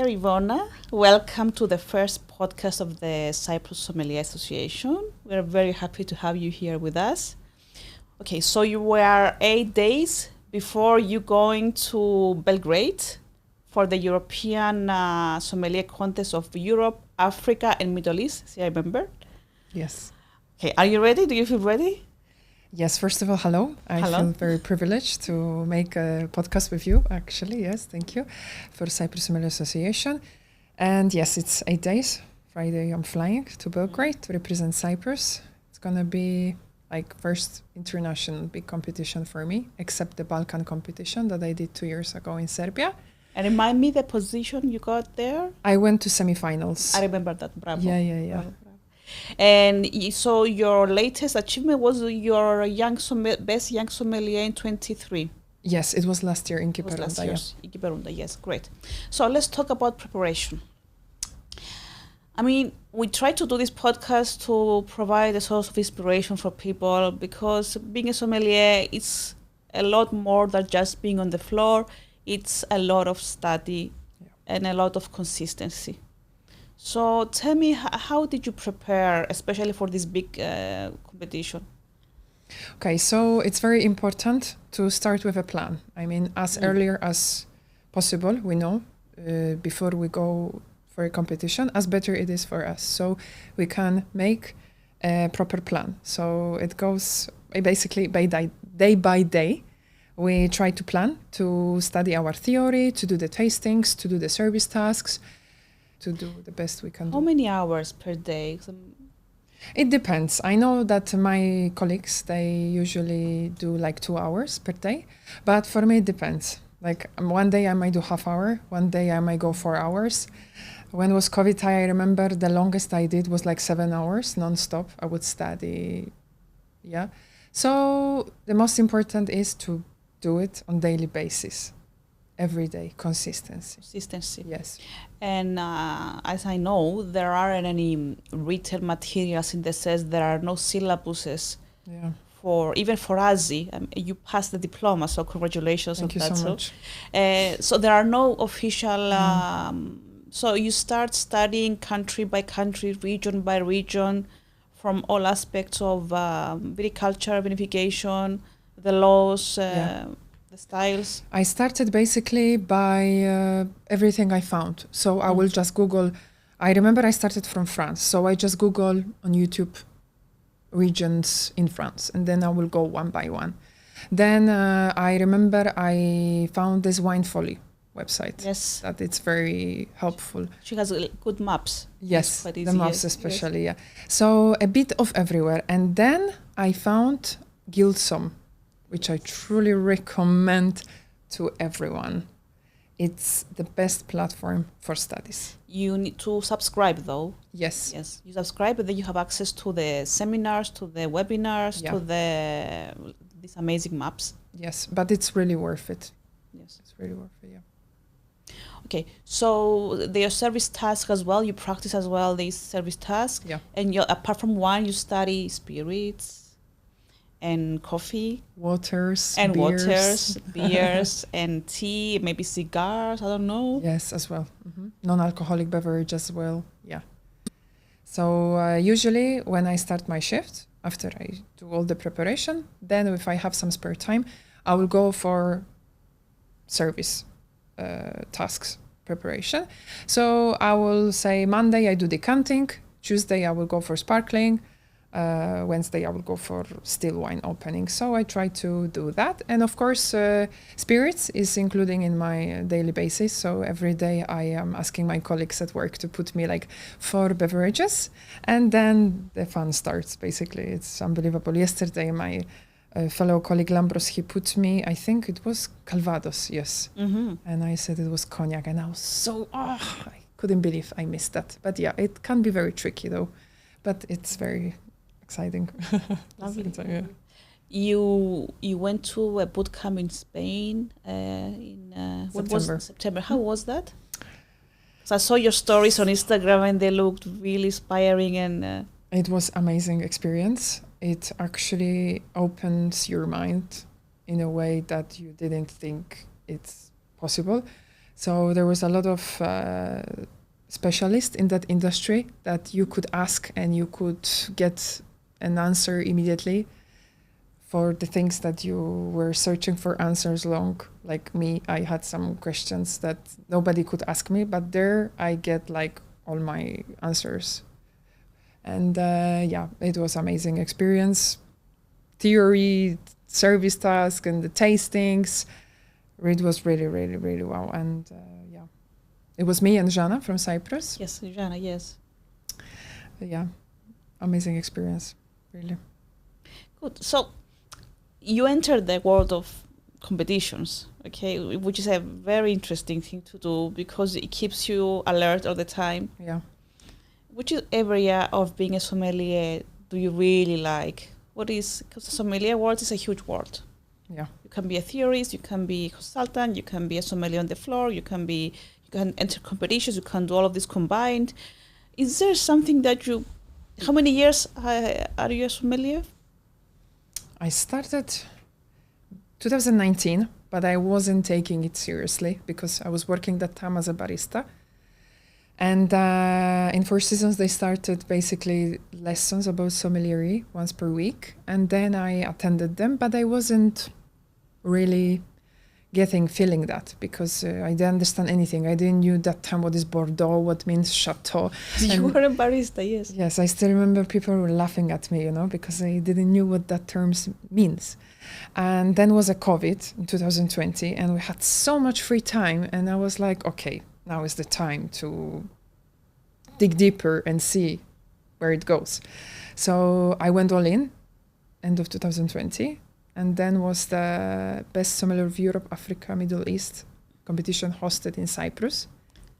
Dear Iwona, welcome to the first podcast of the Cyprus Sommelier Association. We're very happy to have you here with us. Okay, so you were 8 days before you going to Belgrade for the European Sommelier Contest of Europe, Africa and Middle East, see I remember? Yes. Okay, are you ready? Do you feel ready? Yes, first of all, hello. I feel very privileged to make a podcast with you, actually. Yes, thank you for Cyprus Sommelier Association. And yes, it's 8 days. Friday, I'm flying to Belgrade to represent Cyprus. It's going to be like first international big competition for me, except the Balkan competition that I did 2 years ago in Serbia. And remind me the position you got there? I went to semifinals. I remember that. Bravo. Yeah. Bravo. And so your latest achievement was your best young sommelier in 23. Yes, it was last year in Kipru. Yes, great. So let's talk about preparation. I mean, we try to do this podcast to provide a source of inspiration for people because being a sommelier is a lot more than just being on the floor. It's a lot of study and a lot of consistency. So tell me, how did you prepare, especially for this big competition? Okay, so it's very important to start with a plan. I mean, as earlier as possible, we know, before we go for a competition, as better it is for us. So we can make a proper plan. So it goes basically day by day. We try to plan, to study our theory, to do the tastings, to do the service tasks, to do the best we can do. How many hours per day? It depends. I know that my colleagues, they usually do like 2 hours per day, but for me it depends. Like one day I might do half hour, one day I might go 4 hours. When it was COVID, I remember the longest I did was like 7 hours non-stop. I would study, So the most important is to do it on daily basis. Every day, consistency. Yes. And as I know, there aren't any written materials in the sense there are no syllabuses even for ASI. You passed the diploma, so congratulations on that. Thank you so much. So there are no official, so you start studying country by country, region by region, from all aspects of viticulture, vinification, the laws, the styles. I started basically by everything I found. So I will just Google. I remember I started from France. So I just Google on YouTube regions in France. And then I will go one by one. Then I remember I found this Wine Folly website. Yes. That it's very helpful. She has good maps. Yes, the maps especially, So a bit of everywhere. And then I found Guildsom, which I truly recommend to everyone. It's the best platform for studies. You need to subscribe though. Yes. You subscribe and then you have access to the seminars, to the webinars, to these amazing maps. Yes, but it's really worth it. Yes. It's really worth it, Okay, so your service task as well, you practice as well these service tasks. Yeah. And apart from wine, you study spirits and coffee, beers, and tea, maybe cigars, I don't know. Yes, as well. Non-alcoholic beverage as well. So usually when I start my shift, after I do all the preparation, then if I have some spare time, I will go for service tasks preparation. So I will say Monday I do decanting, Tuesday I will go for sparkling, Wednesday I will go for still wine opening. So I try to do that. And of course, spirits is including in my daily basis. So every day I am asking my colleagues at work to put me like 4 beverages. And then the fun starts, basically. It's unbelievable. Yesterday, my fellow colleague Lambros, he put me, I think it was Calvados, yes. And I said it was cognac. And I was I couldn't believe I missed that. But it can be very tricky though. But it's very exciting. Lovely. You went to a boot camp in Spain in September. How was that? So I saw your stories on Instagram and they looked really inspiring and it was amazing experience. It actually opens your mind in a way that you didn't think it's possible. So there was a lot of specialists in that industry that you could ask and you could get an answer immediately for the things that you were searching for answers long. Like me, I had some questions that nobody could ask me, but there I get like all my answers. And it was amazing experience. Theory, service task, and the tastings. It was really, really, really wow. And it was me and Jana from Cyprus. Yes, Jana, yes. Yeah, amazing experience, really. Good. So you entered the world of competitions, okay, which is a very interesting thing to do because it keeps you alert all the time. Yeah. Which area of being a sommelier do you really like? Because the sommelier world is a huge world. Yeah. You can be a theorist, you can be a consultant, you can be a sommelier on the floor, you can enter competitions, you can do all of this combined. Is there something that how many years are you a sommelier? I started 2019, but I wasn't taking it seriously because I was working that time as a barista. And in Four Seasons, they started basically lessons about sommelier once per week. And then I attended them, but I wasn't really feeling that because I didn't understand anything. I didn't know that time what is Bordeaux, what means Chateau. You were a barista, yes. Yes, I still remember people were laughing at me, because I didn't know what that term means. And then was a COVID in 2020, and we had so much free time. And I was like, okay, now is the time to dig deeper and see where it goes. So I went all in, end of 2020. And then was the Best Sommelier of Europe, Africa, Middle East competition hosted in Cyprus.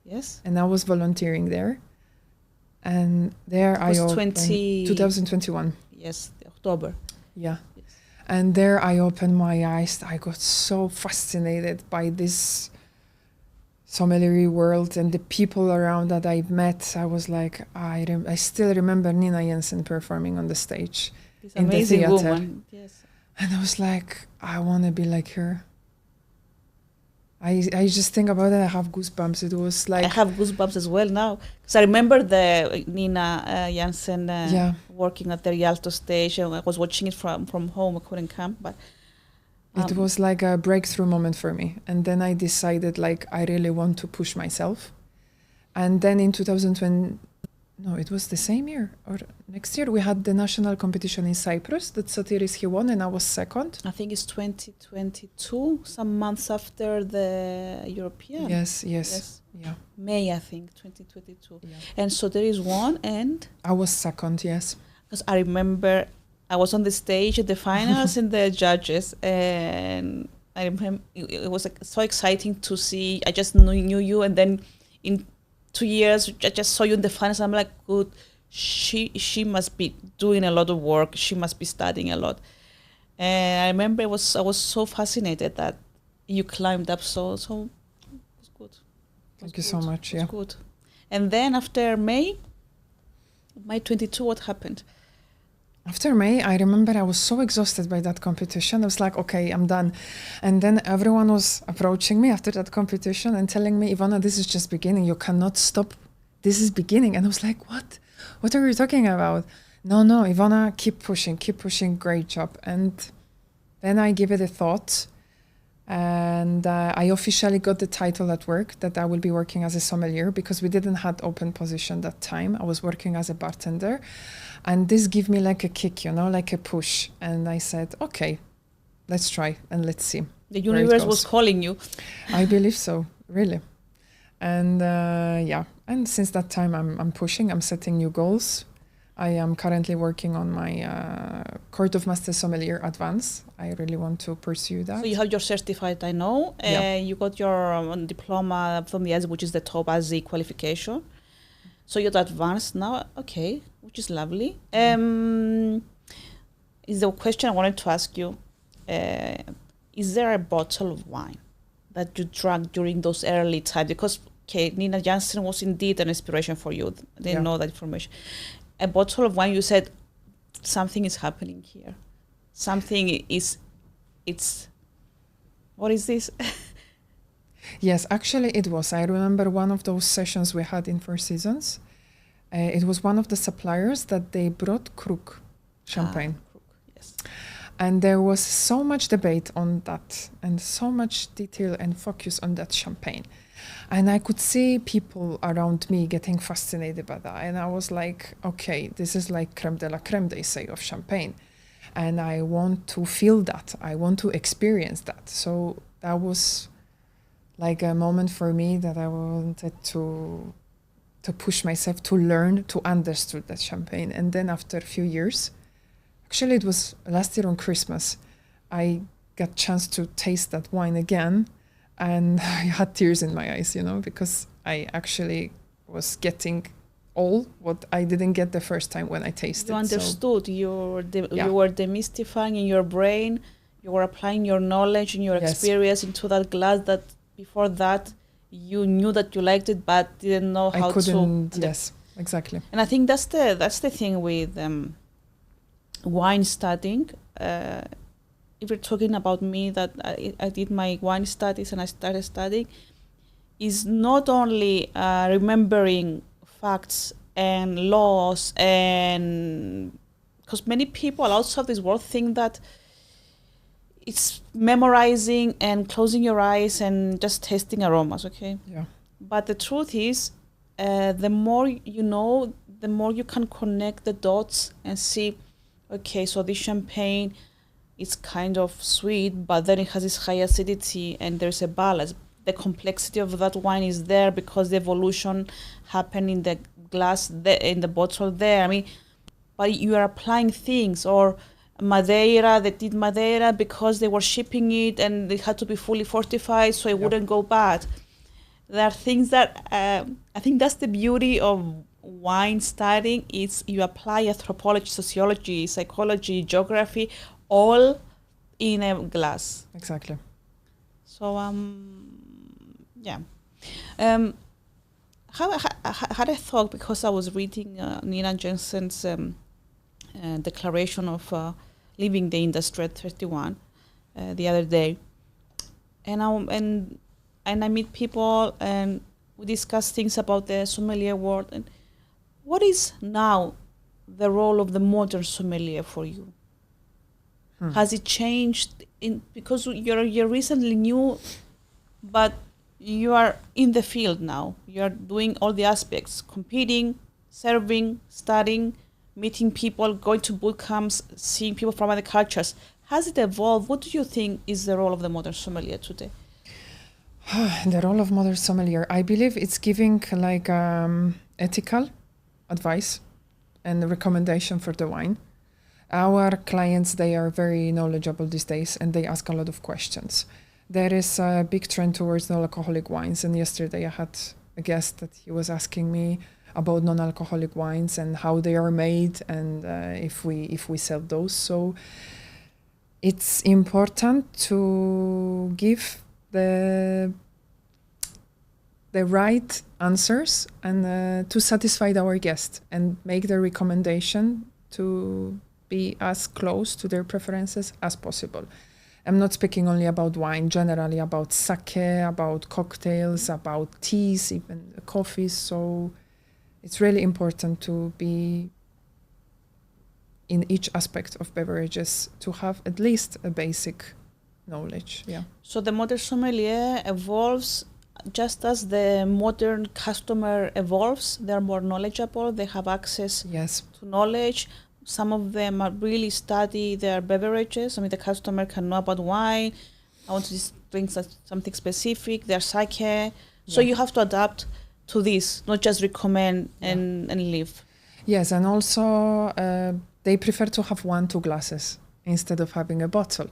Yes. And I was volunteering there. And there I opened 2021. Yes, October. Yeah. Yes. And there I opened my eyes. I got so fascinated by this sommelier world and the people around that I met. I was like, I still remember Nina Jensen performing on the stage. This in amazing the theater. Woman. Yes. And I was like, I want to be like her. I just think about it, I have goosebumps. It was like... I have goosebumps as well now. Because I remember the Nina Jensen working at the Rialto stage. And I was watching it from home. I couldn't come, but... it was like a breakthrough moment for me. And then I decided, I really want to push myself. And then in 2020... No, it was the same year or next year. We had the national competition in Cyprus that Sotiris he won and I was second. I think it's 2022, some months after the European. Yes. Yeah. May, I think, 2022. Yeah. And Sotiris won and? I was second, yes. Because I remember I was on the stage at the finals and the judges, and I remember it was so exciting to see. I just knew you, and then in 2 years, I just saw you in the finals. I'm like, good. She must be doing a lot of work. She must be studying a lot. And I remember I was so fascinated that you climbed up. So it was good. Thank you so much. It was good. And then after May 22, what happened? After May, I remember I was so exhausted by that competition. I was like, okay, I'm done. And then everyone was approaching me after that competition and telling me, Iwona, this is just beginning. You cannot stop. This is beginning. And I was like, what? What are you talking about? No, Iwona, keep pushing. Great job. And then I gave it a thought. And I officially got the title at work that I will be working as a sommelier because we didn't have open position that time. I was working as a bartender. And this gave me like a kick, like a push. And I said, okay, let's try and let's see. The universe was calling you. I believe so, really. And and since that time I'm pushing, I'm setting new goals. I am currently working on my Court of Master Sommelier Advance. I really want to pursue that. So you have your certified, I know. You got your diploma from the ASI, which is the top ASI qualification. So you're advanced now, okay, which is lovely. Is the question I wanted to ask you, is there a bottle of wine that you drank during those early times? Because, Nina Jensen was indeed an inspiration for you. I didn't know that information. A bottle of wine, you said, something is happening here. What is this? Yes, actually it was. I remember one of those sessions we had in Four Seasons. It was one of the suppliers that they brought Krug champagne. Krug, yes. And there was so much debate on that and so much detail and focus on that champagne. And I could see people around me getting fascinated by that. And I was like, okay, this is like creme de la creme, they say, of champagne. And I want to feel that. I want to experience that. So that was like a moment for me that I wanted to push myself to learn, to understand that champagne. And then after a few years, actually it was last year on Christmas, I got chance to taste that wine again. And I had tears in my eyes, because I actually was getting all what I didn't get the first time when I tasted. You understood. You were demystifying in your brain. You were applying your knowledge and your experience into that glass that before that you knew that you liked it but didn't know how to. Yes, exactly. And I think that's the thing with wine studying. If you're talking about me, that I did my wine studies and I started studying, is not only remembering facts and laws, and because many people outside this world think that it's memorizing and closing your eyes and just tasting aromas, okay? Yeah. But the truth is, the more you know, the more you can connect the dots and see, okay, so this champagne, it's kind of sweet, but then it has this high acidity and there's a balance. The complexity of that wine is there because the evolution happened in the glass, in the bottle there. I mean, but you are applying things. Or Madeira, they did Madeira because they were shipping it and it had to be fully fortified so it wouldn't go bad. There are things that, I think that's the beauty of wine studying, is you apply anthropology, sociology, psychology, geography, all in a glass. Exactly. So, yeah. I had a thought because I was reading Nina Jensen's declaration of leaving the industry at 31 the other day, and I meet people and we discuss things about the sommelier world. And what is now the role of the modern sommelier for you? Has it changed because you're recently new, but you are in the field now. You are doing all the aspects: competing, serving, studying, meeting people, going to boot camps, seeing people from other cultures. Has it evolved? What do you think is the role of the modern sommelier today? The role of modern sommelier, I believe it's giving like ethical advice and recommendation for the wine. Our clients, they are very knowledgeable these days and they ask a lot of questions. There is a big trend towards non-alcoholic wines, and yesterday I had a guest that he was asking me about non-alcoholic wines and how they are made and if we sell those. So it's important to give the right answers and to satisfy our guest and make the recommendation to be as close to their preferences as possible. I'm not speaking only about wine, generally about sake, about cocktails, about teas, even coffees. So it's really important to be in each aspect of beverages to have at least a basic knowledge. Yeah. So the modern sommelier evolves just as the modern customer evolves. They're more knowledgeable. They have access to knowledge. Some of them are really study their beverages. I mean, the customer can know about wine. I want to drink something specific, their sake. So you have to adapt to this, not just recommend and leave. Yes, and also they prefer to have 1-2 glasses instead of having a bottle,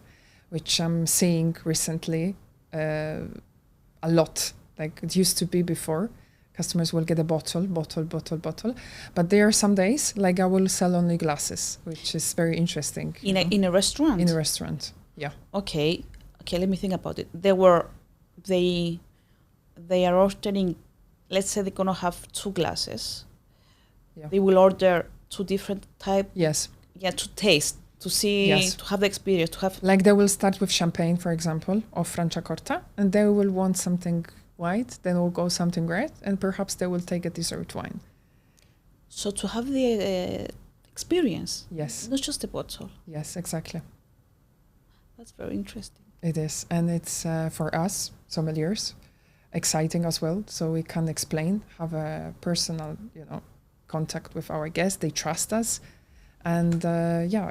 which I'm seeing recently a lot. Like it used to be before. Customers will get a bottle. But there are some days, like I will sell only glasses, which is very interesting. In a restaurant? In a restaurant, yeah. Okay, let me think about it. They are ordering, let's say they're going to have 2 glasses. Yeah. They will order 2 different types. Yes. Yeah, to taste to see, Yes. to have the experience, to have. Like they will start with champagne, for example, or Franciacorta, and they will want something white, then will go something red, and perhaps they will take a dessert wine. So to have the experience, Yes. not just a bottle. Yes, exactly. That's very interesting. It is, and it's for us sommeliers exciting as well. So we can explain, have a personal, contact with our guests. They trust us, and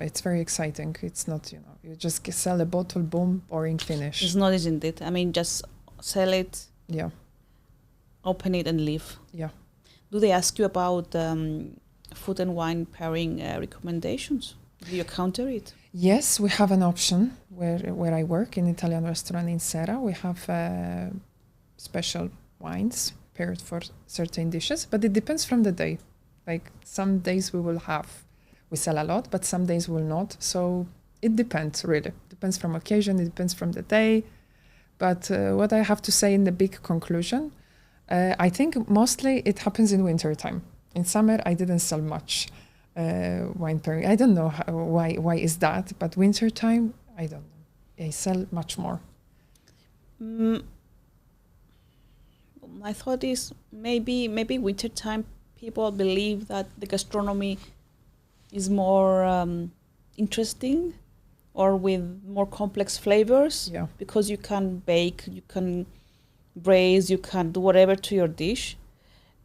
it's very exciting. It's not, you just sell a bottle, boom, boring, finish. It's not, isn't it? I mean, just sell it, Yeah, open it, and leave. yeah. Do they ask you about food and wine pairing recommendations? Do you counter it? Yes, we have an option where I work in Italian restaurant in Serra. We have special wines paired for certain dishes, but it depends from the day. Like some days we sell a lot, but some days we will not. So it depends, really. Depends from occasion, it depends from the day. But what I have to say in the big conclusion, I think mostly it happens in winter time. In summer, I didn't sell much wine pairing. I don't know why is that, but winter time, I don't know. I sell much more. My thought is maybe winter time people believe that the gastronomy is more interesting or with more complex flavors, because you can bake, you can braise, you can do whatever to your dish,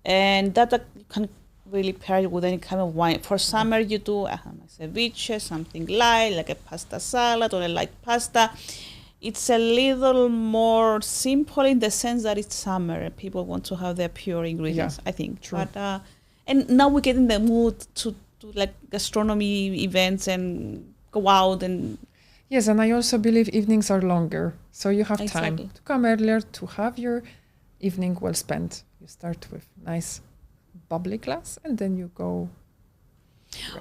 and that you can really pair it with any kind of wine. For summer, you do a ceviche, something light, like a pasta salad or a light pasta. It's a little more simple in the sense that it's summer. People want to have their pure ingredients, I think. True. But, and now we get in the mood to like gastronomy events and go out and... Yes, and I also believe evenings are longer. So you have time to come earlier to have your evening well spent. You start with nice bubbly glass and then you go...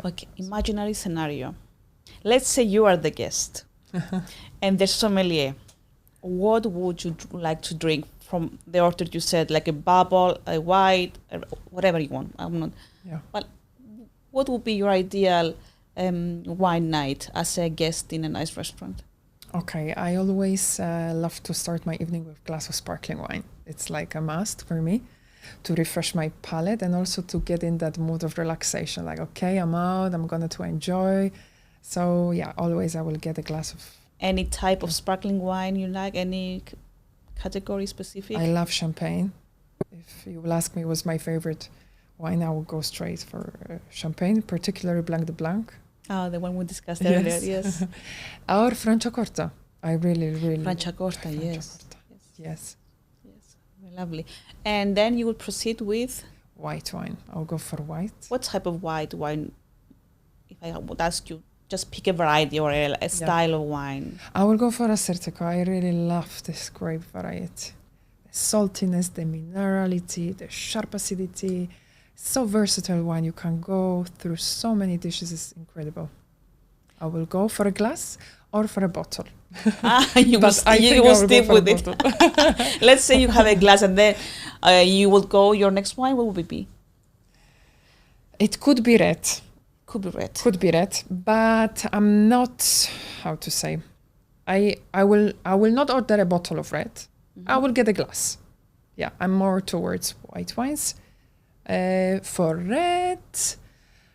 Okay, imaginary scenario. Let's say you are the guest and the sommelier. What would you like to drink from the order you said, like a bubble, a white, whatever you want? I'm not... Yeah. But what would be your ideal wine night as a guest in a nice restaurant? Okay, I always love to start my evening with a glass of sparkling wine. It's like a must for me to refresh my palate and also to get in that mood of relaxation. Like, okay, I'm out, I'm going to enjoy. So yeah, always I will get a glass of... Any type of sparkling wine you like? Any category specific? I love champagne. If you will ask me what's my favorite wine, I will go straight for champagne, particularly Blanc de Blanc. Oh, the one we discussed earlier, yes. Or Franciacorta. I really... Franciacorta, yes. Yes. Lovely. And then you will proceed with? White wine. I'll go for white. What type of white wine? If I would ask you, just pick a variety or a style of wine. I will go for Acertico. I really love this grape variety. The saltiness, the minerality, the sharp acidity. So versatile wine. You can go through so many dishes. It's incredible. I will go for a glass or for a bottle. You will stick with it. Let's say you have a glass and then you will go, your next wine, what would it be? It could be red. Could be red. Could be red, but I'm not, how to say, I will not order a bottle of red. Mm-hmm. I will get a glass. Yeah, I'm more towards white wines. For red,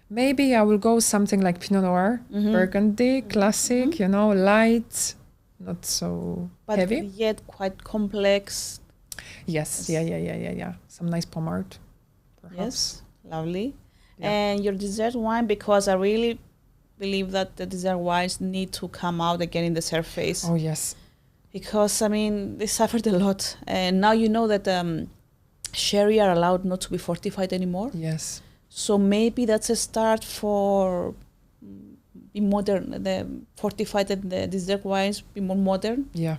maybe I will go something like Pinot Noir, Burgundy, classic, light, not so heavy. But yet quite complex. Yes, yeah. Some nice Pommard, perhaps. Yes, lovely. Yeah. And your dessert wine, because I really believe that the dessert wines need to come out again in the surface. Oh, yes. Because, I mean, they suffered a lot. And now you know that sherry are allowed not to be fortified anymore. Yes. So maybe that's a start for be modern, the fortified and the dessert wines be more modern. Yeah.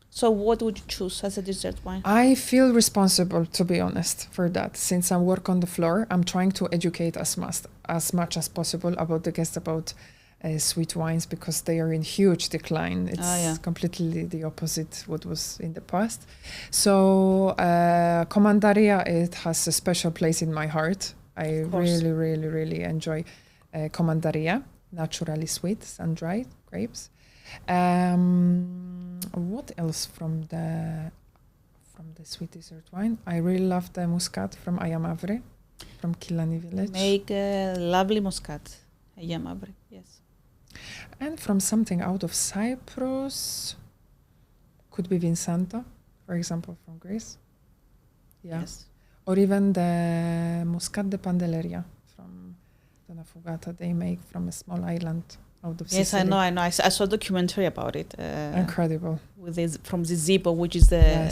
So what would you choose as a dessert wine? I feel responsible, to be honest, for that. Since I work on the floor, I'm trying to educate as much as possible about the guests about sweet wines, because they are in huge decline. It's completely the opposite what was in the past. So Commandaria, it has a special place in my heart. I really, really, really enjoy Commandaria, naturally sweet, sun-dried grapes. What else from the sweet dessert wine? I really love the muscat from Ayamavri, from Kilani village. Make a lovely muscat, Ayamavri, yes. And from something out of Cyprus, could be Vinsanto, for example, from Greece. Yeah. Yes. Or even the Muscat de Pandeleria from Donna Fugata, they make from a small island out of Sicily. Yes, I know. I saw a documentary about it. Incredible. With this, from the Zippo, which is the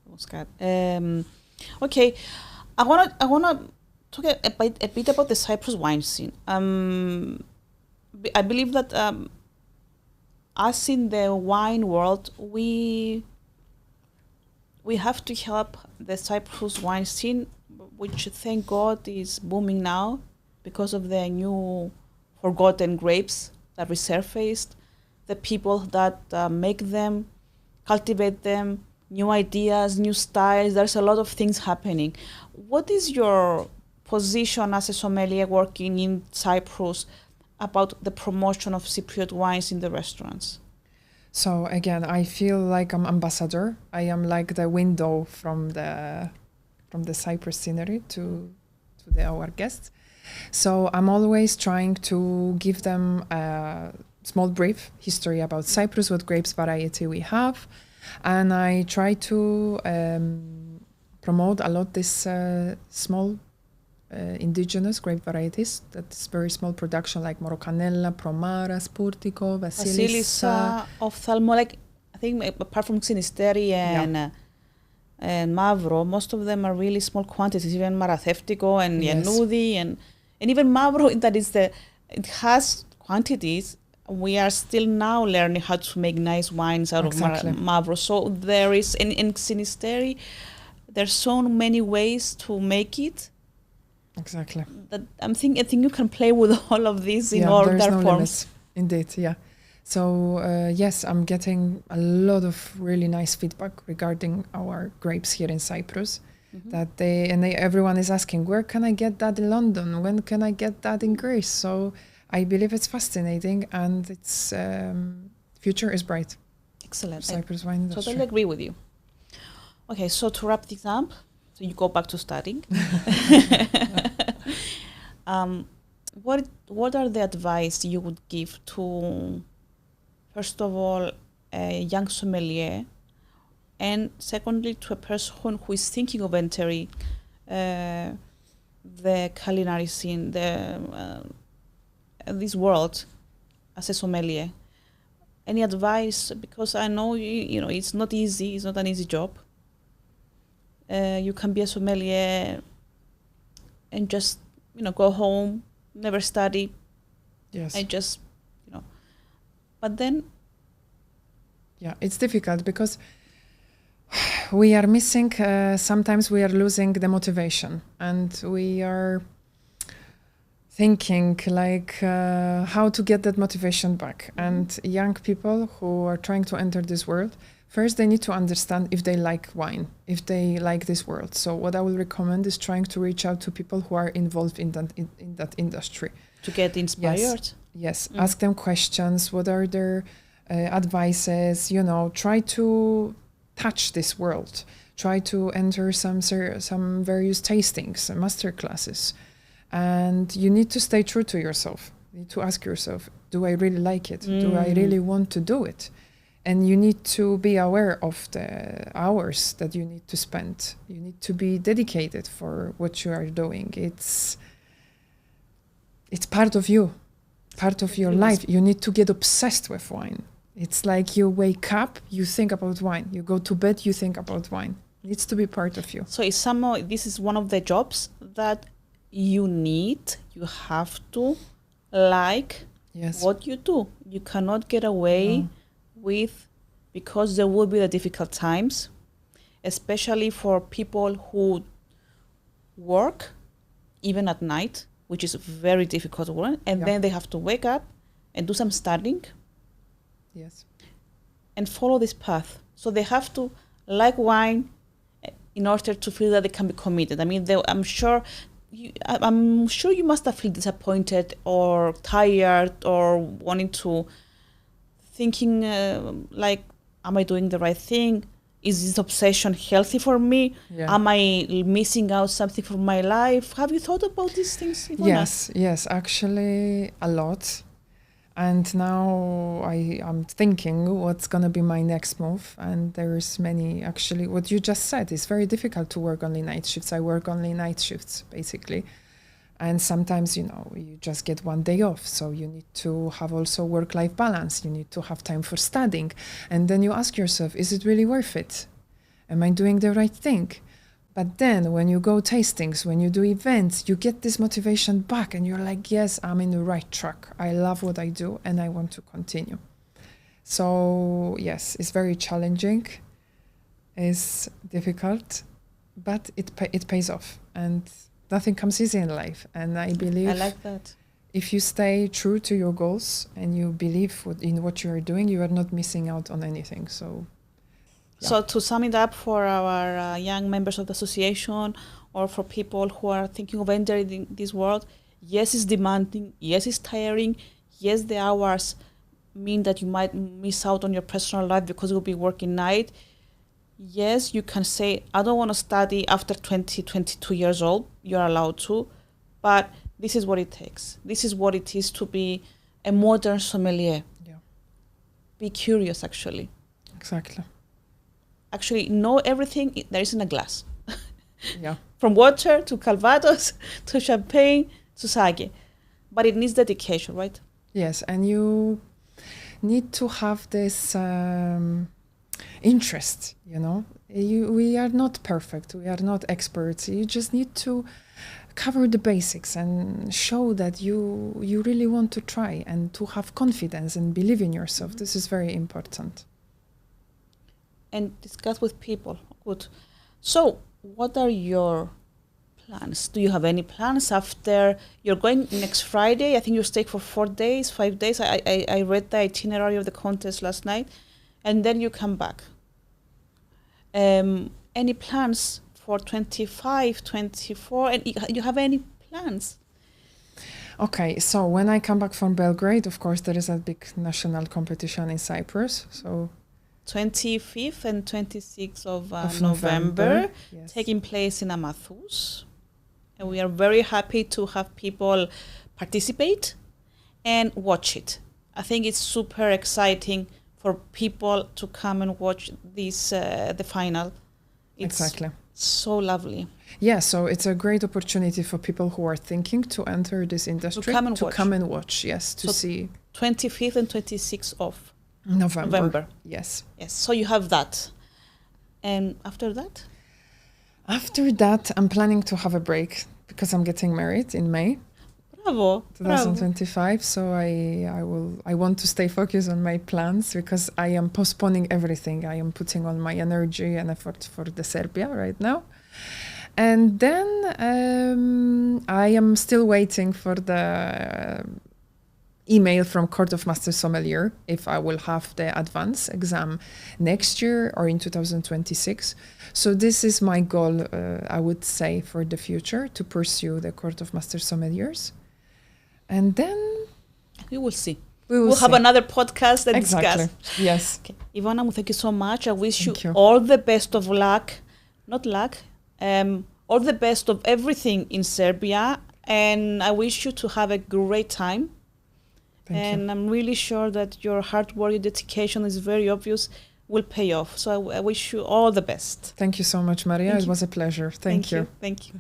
Muscat. Okay, I wanna talk a bit about the Cyprus wine scene. I believe that us in the wine world, we have to help the Cyprus wine scene, which thank God is booming now because of the new forgotten grapes that resurfaced, the people that make them, cultivate them, new ideas, new styles. There's a lot of things happening. What is your position as a sommelier working in Cyprus about the promotion of Cypriot wines in the restaurants? So again, I feel like I'm ambassador. I am like the window from the Cyprus scenery to our guests. So I'm always trying to give them a small brief history about Cyprus, what grapes variety we have, and I try to promote a lot this small indigenous grape varieties. That's very small production like Morocanella, Promara, Spurtico, Vasilissa, Ophthalmo. Like I think apart from Xinisteri and Mavro, most of them are really small quantities. Even Maratheftico and Yanoudi and even Mavro, that is it has quantities. We are still now learning how to make nice wines out of Mavro. So there is in Xinisteri, there's so many ways to make it. Exactly. That I think you can play with all of these in all their forms. Limits. Indeed, yeah. So yes, I'm getting a lot of really nice feedback regarding our grapes here in Cyprus. Mm-hmm. That everyone is asking, where can I get that in London? When can I get that in Greece? So I believe it's fascinating and its future is bright. Excellent. Cyprus wine industry. Totally agree with you. Okay, so to wrap this up, so you go back to studying. What are the advice you would give to, first of all, a young sommelier, and secondly, to a person who is thinking of entering the culinary scene, this world as a sommelier? Any advice? Because I know it's not easy. It's not an easy job. You can be a sommelier and just go home, never study. Yes. And just but then. Yeah, it's difficult because we are missing. Sometimes we are losing the motivation, and we are thinking like how to get that motivation back. Mm-hmm. And young people who are trying to enter this world, first they need to understand if they like wine, if they like this world. So what I will recommend is trying to reach out to people who are involved in that industry. To get inspired? Yes. Mm. Ask them questions. What are their advices? Try to touch this world. Try to enter some various tastings, master classes. And you need to stay true to yourself. You need to ask yourself, do I really like it? Mm. Do I really want to do it? And you need to be aware of the hours that you need to spend. You need to be dedicated for what you are doing. It's part of you, part of your life. You need to get obsessed with wine. It's like you wake up, you think about wine. You go to bed, you think about wine. It needs to be part of you. So this is one of the jobs that you have to like what you do. You cannot get away with, because there will be the difficult times, especially for people who work even at night, which is very difficult work, and then they have to wake up and do some studying. Yes. And follow this path. So they have to like wine in order to feel that they can be committed. I mean, I'm sure I'm sure you must have felt disappointed or tired or wanting to thinking like, am I doing the right thing? Is this obsession healthy for me? Yeah. Am I missing out something from my life? Have you thought about these things, Iwona? Yes, actually a lot. And now I'm thinking what's going to be my next move. And there's many, actually, what you just said, it's very difficult to work only night shifts. I work only night shifts, basically. And sometimes, you just get one day off. So you need to have also work-life balance. You need to have time for studying. And then you ask yourself, is it really worth it? Am I doing the right thing? But then when you go tastings, when you do events, you get this motivation back and you're like, yes, I'm in the right track. I love what I do and I want to continue. So yes, it's very challenging. It's difficult, but it pays off. And nothing comes easy in life. And I believe I like that. If you stay true to your goals and you believe in what you are doing, you are not missing out on anything. So. Yeah. So to sum it up for our young members of the association or for people who are thinking of entering this world, yes, it's demanding, yes, it's tiring, yes, the hours mean that you might miss out on your personal life because you'll be working night. Yes, you can say, I don't want to study after 22 years old. You're allowed to, but this is what it takes. This is what it is to be a modern sommelier. Yeah. Be curious, actually. Exactly. Actually know everything there is in a glass. Yeah. From water to Calvados to champagne to sake. But it needs dedication, right? Yes, and you need to have this interest, We are not perfect. We are not experts. You just need to cover the basics and show that you really want to try and to have confidence and believe in yourself. Mm-hmm. This is very important. And discuss with people. Good. So, what are your plans? Do you have any plans after you're going next Friday? I think you stay for 4 days, 5 days. I read the itinerary of the contest last night, and then you come back. Any plans for 25, 24? And you have any plans? Okay, so when I come back from Belgrade, of course, there is a big national competition in Cyprus. So 25th and 26th of November, yes. Taking place in Amathus. And we are very happy to have people participate and watch it. I think it's super exciting for people to come and watch this the final. It's exactly. So lovely. Yeah, so it's a great opportunity for people who are thinking to enter this industry to come and watch. Yes, to see 25th and 26th of November. Yes. Yes. So you have that. And after that? After that, I'm planning to have a break because I'm getting married in May. Bravo. 2025. So I want to stay focused on my plans because I am postponing everything. I am putting all my energy and effort for the Serbia right now. And then I am still waiting for the email from Court of Master Sommelier if I will have the advanced exam next year or in 2026. So this is my goal, I would say, for the future, to pursue the Court of Master Sommeliers. And then we will see. We'll have another podcast and exactly. Discuss. Yes. Okay. Iwona, thank you so much. I wish you all the best of luck. Not luck. All the best of everything in Serbia. And I wish you to have a great time. Thank you. I'm really sure that your hard work, your dedication is very obvious, will pay off. So I wish you all the best. Thank you so much, Maria. It was a pleasure. Thank you. Thank you.